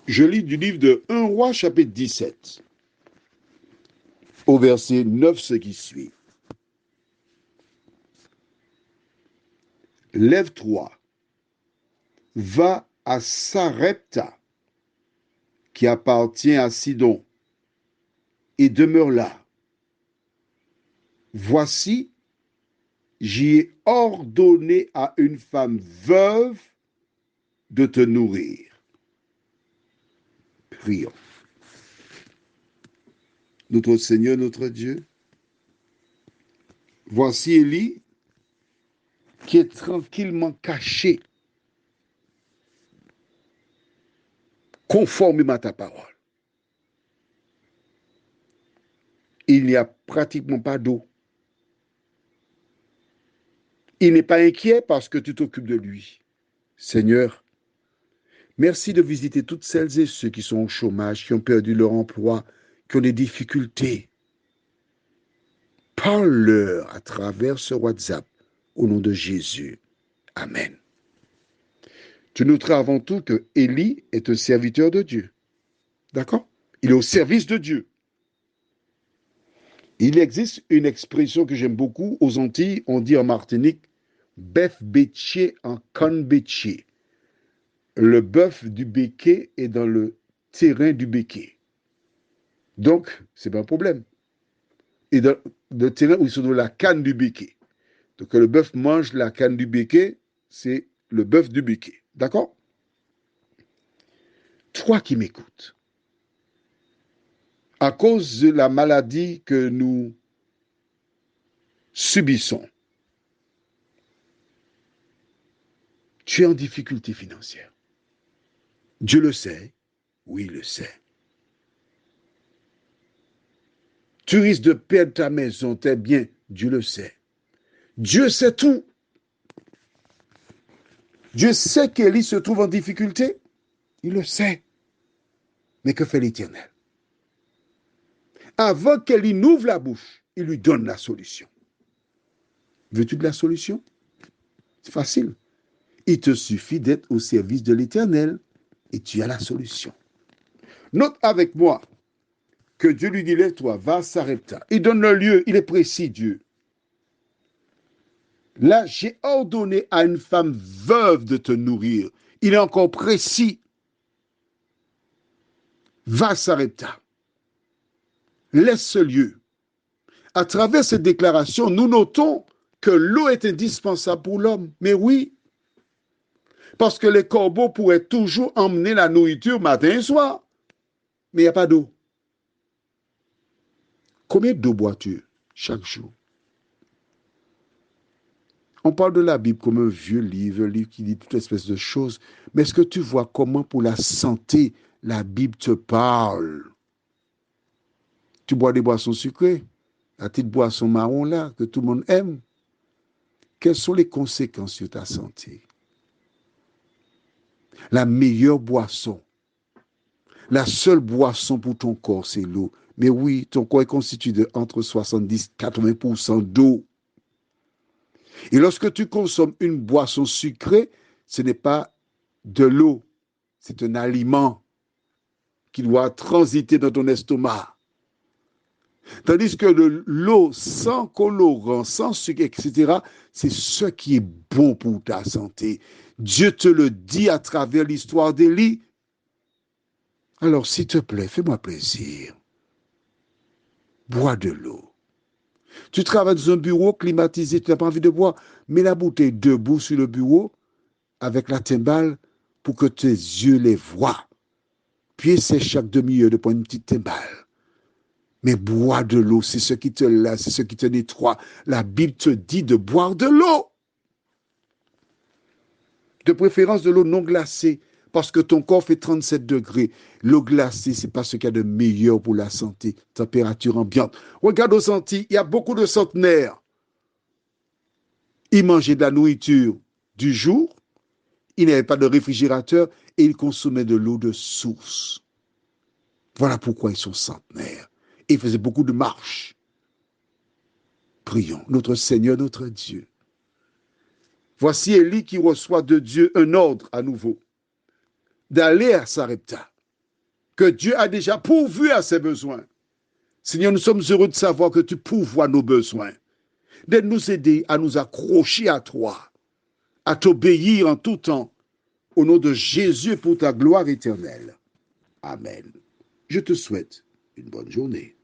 Je lis du livre de 1 Roi, chapitre 17, au verset 9, ce qui suit. Lève-toi, va à Sarepta, qui appartient à Sidon, et demeure là. Voici, j'y ai ordonné à une femme veuve de te nourrir. Prions. Notre Seigneur, notre Dieu, voici Élie qui est tranquillement caché, conformément à ta parole. Il n'y a pratiquement pas d'eau. Il n'est pas inquiet parce que tu t'occupes de lui. Seigneur, merci de visiter toutes celles et ceux qui sont au chômage, qui ont perdu leur emploi, qui ont des difficultés. Parle-leur à travers ce WhatsApp au nom de Jésus. Amen. Tu noteras avant tout que Élie est un serviteur de Dieu. D'accord? Il est au service de Dieu. Il existe une expression que j'aime beaucoup aux Antilles, on dit en Martinique, bœuf bétier en canne bétier. Le bœuf du béquet est dans le terrain du béquet. Donc, c'est pas un problème. Et dans le terrain où ils sont dans la canne du béquet. Donc, le bœuf mange la canne du béquet, c'est le bœuf du béquet. D'accord? Toi qui m'écoutes, à cause de la maladie que nous subissons, tu es en difficulté financière. Dieu le sait, oui, il le sait. Tu risques de perdre ta maison, tes biens, Dieu le sait. Dieu sait tout. Dieu sait qu'Élie se trouve en difficulté. Il le sait. Mais que fait l'Éternel? Avant qu'Élie n'ouvre la bouche, il lui donne la solution. Veux-tu de la solution? C'est facile. Il te suffit d'être au service de l'Éternel et tu as la solution. Note avec moi que Dieu lui dit, lève-toi, va à Sarepta. Il donne le lieu, il est précis, Dieu. Là, j'ai ordonné à une femme veuve de te nourrir. Il est encore précis. Va à Sarepta. Laisse ce lieu. À travers cette déclaration, nous notons que l'eau est indispensable pour l'homme. Mais oui, parce que les corbeaux pourraient toujours emmener la nourriture matin et soir. Mais il n'y a pas d'eau. Combien d'eau bois-tu chaque jour? On parle de la Bible comme un vieux livre qui dit toute espèce de choses. Mais est-ce que tu vois comment pour la santé, la Bible te parle? Tu bois des boissons sucrées, la petite boisson marron là, que tout le monde aime. Quelles sont les conséquences sur ta santé? La meilleure boisson, la seule boisson pour ton corps, c'est l'eau. Mais oui, ton corps est constitué de entre 70 et 80% d'eau. Et lorsque tu consommes une boisson sucrée, ce n'est pas de l'eau, c'est un aliment qui doit transiter dans ton estomac. Tandis que l'eau sans colorant, sans sucre, etc., c'est ce qui est bon pour ta santé. Dieu te le dit à travers l'histoire d'Élie. Alors, s'il te plaît, fais-moi plaisir. Bois de l'eau. Tu travailles dans un bureau climatisé, tu n'as pas envie de boire, mets la bouteille debout sur le bureau avec la timbale pour que tes yeux les voient. Puis essaie chaque demi-heure de prendre une petite timbale. Mais bois de l'eau, c'est ce qui te lave, c'est ce qui te nettoie. La Bible te dit de boire de l'eau. De préférence de l'eau non glacée, parce que ton corps fait 37 degrés. L'eau glacée, c'est pas ce qu'il y a de meilleur pour la santé. Température ambiante. Regarde aux Antilles, il y a beaucoup de centenaires. Ils mangeaient de la nourriture du jour, ils n'avaient pas de réfrigérateur et ils consommaient de l'eau de source. Voilà pourquoi ils sont centenaires. Et ils faisaient beaucoup de marches. Prions, notre Seigneur, notre Dieu. Voici Élie qui reçoit de Dieu un ordre à nouveau, d'aller à Sarepta. que Dieu a déjà pourvu à ses besoins. Seigneur, nous sommes heureux de savoir que tu pourvois nos besoins. De nous aider à nous accrocher à toi, à t'obéir en tout temps, au nom de Jésus pour ta gloire éternelle. Amen. Je te souhaite une bonne journée.